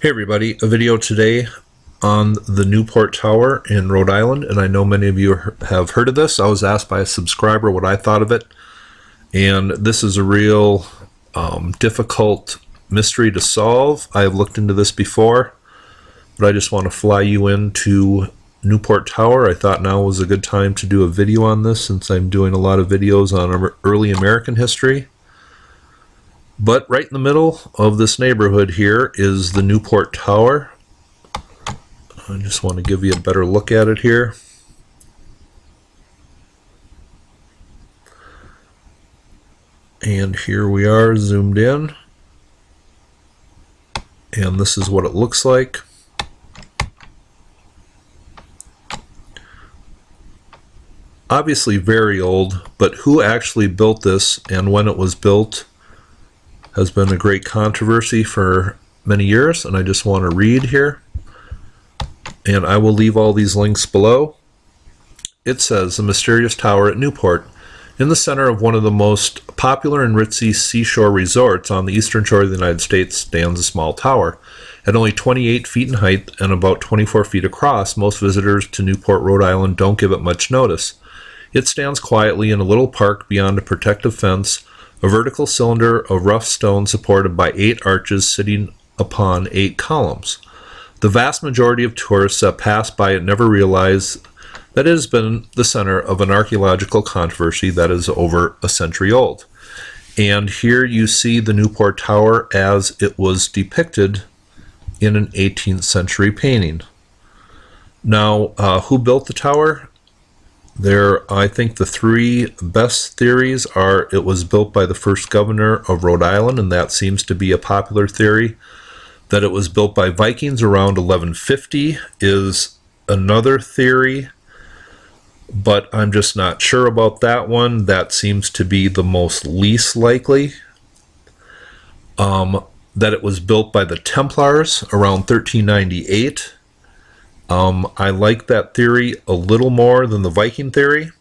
Hey everybody, a video today on the Newport Tower in Rhode Island, and I know many of you have heard of this. I was asked by a subscriber what I thought of it, and this is a real difficult mystery to solve. I have looked into this before, but I just want to fly you into Newport Tower. I thought now was a good time to do a video on this since I'm doing a lot of videos on early American history. But right in the middle of this neighborhood here is the Newport Tower. I just want to give you a better look at it here. And here we are zoomed in. And this is what it looks like. Obviously very old, but who actually built this and when it was built has been a great controversy for many years, and I just want to read here, and I will leave all these links below. It says, the mysterious tower at Newport. In the center of one of the most popular and ritzy seashore resorts on the eastern shore of the United States stands a small tower. At only 28 feet in height and about 24 feet across, most visitors to Newport, Rhode Island don't give it much notice. It stands quietly in a little park beyond a protective fence, a vertical cylinder of rough stone supported by 8 arches sitting upon 8 columns. The vast majority of tourists that pass by it never realize that it has been the center of an archaeological controversy that is over a century old. And here you see the Newport Tower as it was depicted in an 18th century painting. Now, who built the tower? I think the 3 best theories are it was built by the first governor of Rhode Island, and that seems to be a popular theory. That it was built by Vikings around 1150 is another theory, but I'm just not sure about that one. That seems to be the most least likely. That it was built by the Templars around 1398. I like that theory a little more than the Viking theory,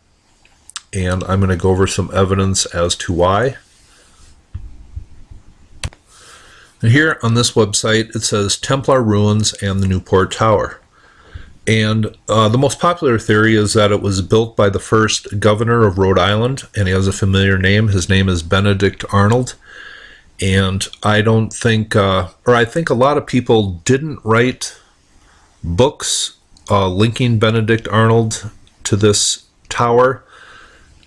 and I'm going to go over some evidence as to why. And here on this website it says Templar ruins and the Newport Tower. And the most popular theory is that it was built by the first governor of Rhode Island, and he has a familiar name. His name is Benedict Arnold. And I don't think, I think a lot of people didn't write books linking Benedict Arnold to this tower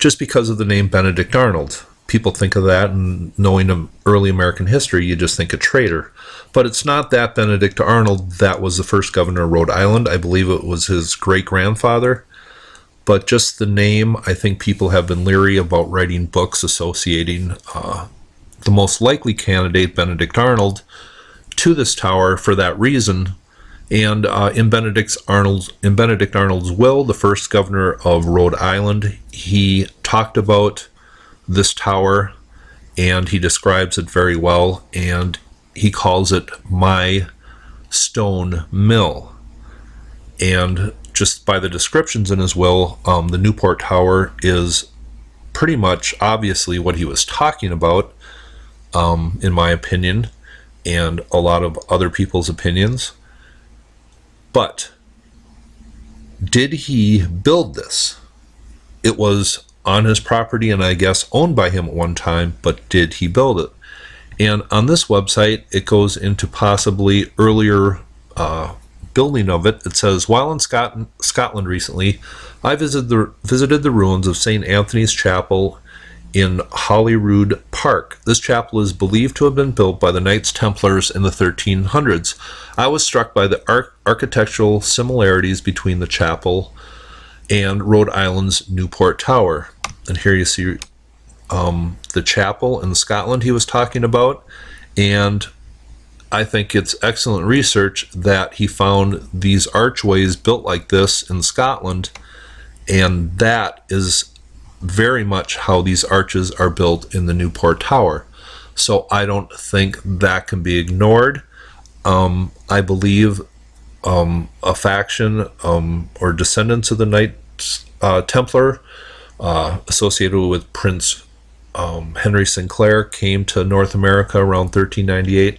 just because of the name Benedict Arnold. People think of that, and knowing early American history, you just think a traitor. But it's not that Benedict Arnold that was the first governor of Rhode Island. I believe it was his great-grandfather. But just the name, I think people have been leery about writing books associating the most likely candidate, Benedict Arnold, to this tower for that reason. And in Benedict Arnold's will, the first governor of Rhode Island, he talked about this tower, and he describes it very well, and he calls it my stone mill. And just by the descriptions in his will, the Newport Tower is pretty much obviously what he was talking about, in my opinion, and a lot of other people's opinions. But did he build this? It was on his property and I guess owned by him at one time, but did he build it? And on this website, it goes into possibly earlier building of it. It says, while in Scotland recently, I visited the ruins of St. Anthony's Chapel in Holyrood Park. This chapel is believed to have been built by the Knights Templars in the 1300s. I was struck by the architectural similarities between the chapel and Rhode Island's Newport Tower. And here you see the chapel in Scotland he was talking about, and I think it's excellent research that he found these archways built like this in Scotland, and that is very much how these arches are built in the Newport Tower. So I don't think that can be ignored. I believe a faction or descendants of the Knights Templar associated with Prince Henry Sinclair came to North America around 1398.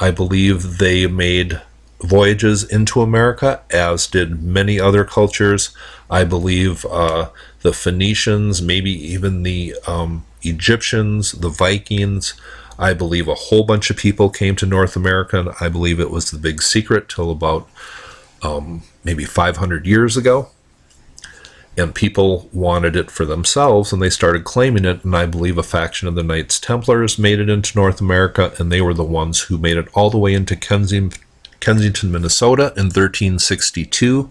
I believe they made voyages into America, as did many other cultures. I believe the Phoenicians, maybe even the Egyptians, the Vikings. I believe a whole bunch of people came to North America, and I believe it was the big secret till about maybe 500 years ago. And people wanted it for themselves, and they started claiming it, and I believe a faction of the Knights Templars made it into North America, and they were the ones who made it all the way into Kensington, Minnesota in 1362.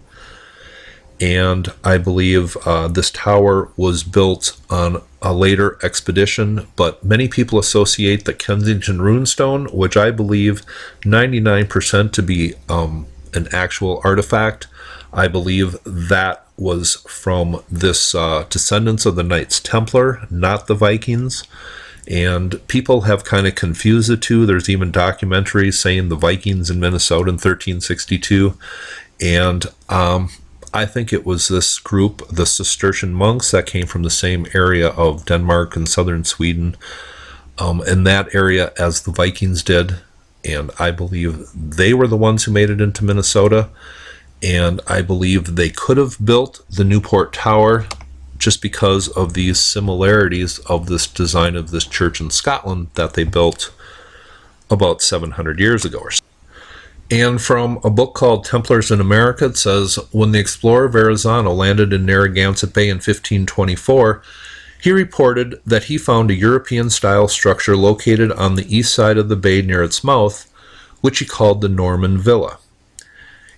And I believe this tower was built on a later expedition, but many people associate the Kensington runestone, which I believe 99% to be an actual artifact. I believe that was from this descendants of the Knights Templar, not the Vikings. And people have kind of confused the two. There's even documentaries saying the Vikings in Minnesota in 1362. And I think it was this group, the Cistercian monks, that came from the same area of Denmark and southern Sweden, in that area as the Vikings did. And I believe they were the ones who made it into Minnesota. And I believe they could have built the Newport Tower just because of these similarities of this design of this church in Scotland that they built about 700 years ago or so. And from a book called Templars in America, it says, when the explorer Verrazano landed in Narragansett Bay in 1524, he reported that he found a European-style structure located on the east side of the bay near its mouth, which he called the Norman Villa.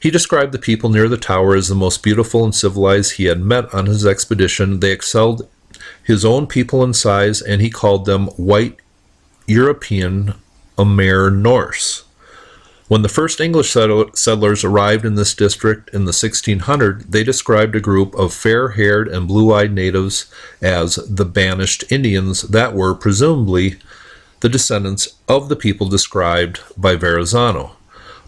He described the people near the tower as the most beautiful and civilized he had met on his expedition. They excelled his own people in size, and he called them white European, Amer Norse. When the first English settlers arrived in this district in the 1600s, they described a group of fair-haired and blue-eyed natives as the banished Indians that were, presumably, the descendants of the people described by Verrazano.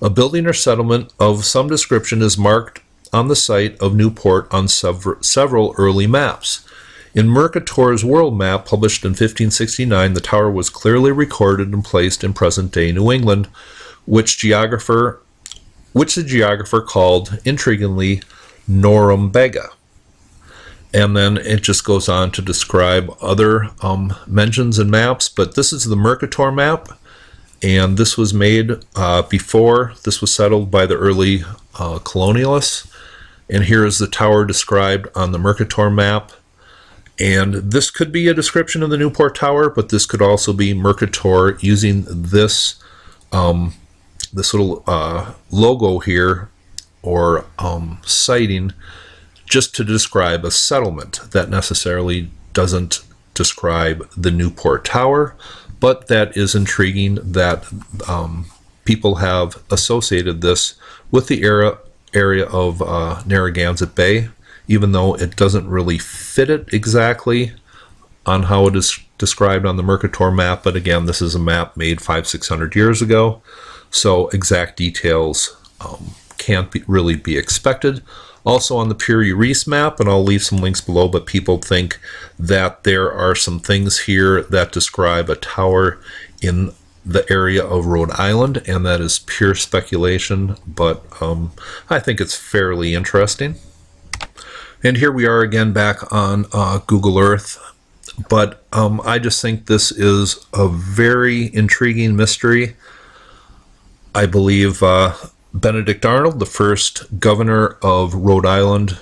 A building or settlement of some description is marked on the site of Newport on several early maps. In Mercator's world map, published in 1569, the tower was clearly recorded and placed in present-day New England, which the geographer called, intriguingly, Norumbega. And then it just goes on to describe other mentions and maps, but this is the Mercator map, and this was made before this was settled by the early colonialists. And here is the tower described on the Mercator map. And this could be a description of the Newport Tower, but this could also be Mercator using this this little logo here, or sighting, just to describe a settlement that necessarily doesn't describe the Newport Tower, but that is intriguing that people have associated this with the area of Narragansett Bay, even though it doesn't really fit it exactly on how it is described on the Mercator map. But again, this is a map made 500-600 years ago, so exact details can't really be expected. Also on the Piri Reis map, and I'll leave some links below, but people think that there are some things here that describe a tower in the area of Rhode Island, and that is pure speculation, but I think it's fairly interesting. And here we are again back on Google Earth, but I just think this is a very intriguing mystery. I believe Benedict Arnold, the first governor of Rhode Island,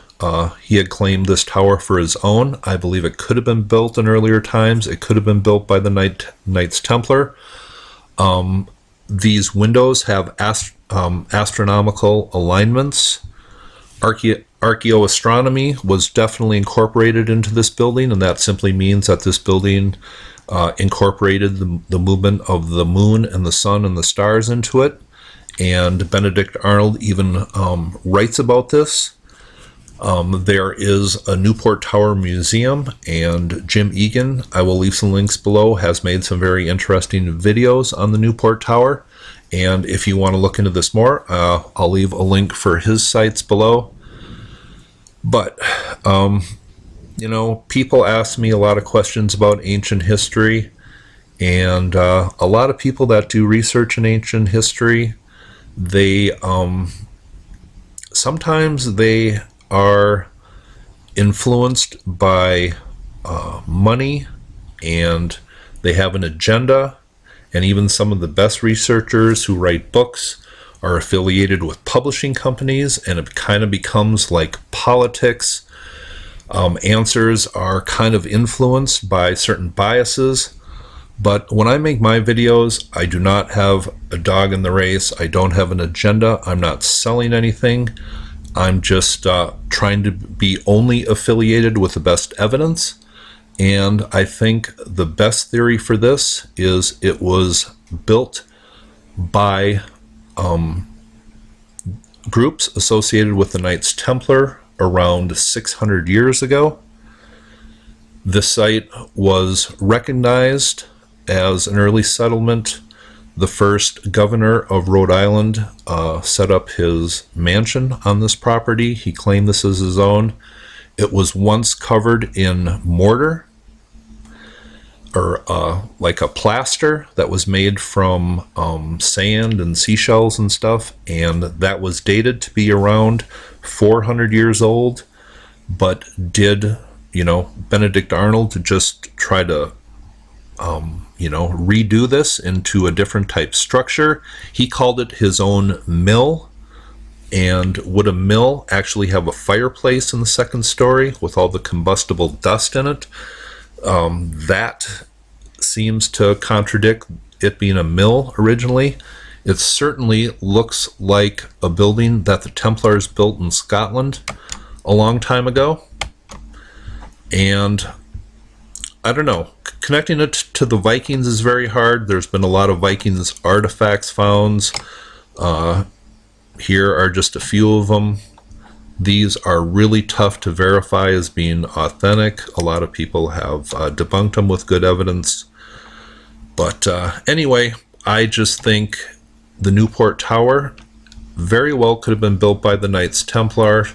he had claimed this tower for his own. I believe it could have been built in earlier times. It could have been built by the Knights Templar. These windows have astronomical alignments. Archaeoastronomy was definitely incorporated into this building, and that simply means that this building incorporated the movement of the moon and the sun and the stars into it. And Benedict Arnold even writes about this. There is a Newport Tower Museum, and Jim Egan, I will leave some links below, has made some very interesting videos on the Newport Tower. And if you want to look into this more, I'll leave a link for his sites below. But, you know, people ask me a lot of questions about ancient history, And a lot of people that do research in ancient history, they sometimes they are influenced by money, and they have an agenda. And even some of the best researchers who write books are affiliated with publishing companies, and it kind of becomes like politics. Answers are kind of influenced by certain biases. But when I make my videos, I do not have a dog in the race. I don't have an agenda. I'm not selling anything. I'm just trying to be only affiliated with the best evidence. And I think the best theory for this is it was built by groups associated with the Knights Templar around 600 years ago. This site was recognized as an early settlement. The first governor of Rhode Island set up his mansion on this property. He claimed this as his own. It was once covered in mortar, or like a plaster that was made from sand and seashells and stuff, and that was dated to be around 400 years old. But did, Benedict Arnold just try to redo this into a different type structure? He called it his own mill. And would a mill actually have a fireplace in the second story with all the combustible dust in it? That seems to contradict it being a mill originally. It certainly looks like a building that the Templars built in Scotland a long time ago. And I don't know, connecting it to the Vikings is very hard. There's been a lot of Vikings artifacts found. Here are just a few of them. These are really tough to verify as being authentic. A lot of people have debunked them with good evidence. But anyway, I just think the Newport Tower very well could have been built by the Knights Templar.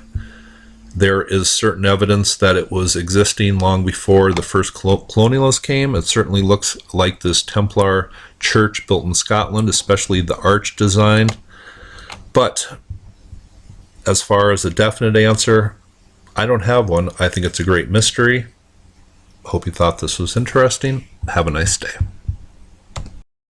There is certain evidence that it was existing long before the first colonialists came. It certainly looks like this Templar church built in Scotland, especially the arch design. But as far as a definite answer, I don't have one. I think it's a great mystery. Hope you thought this was interesting. Have a nice day.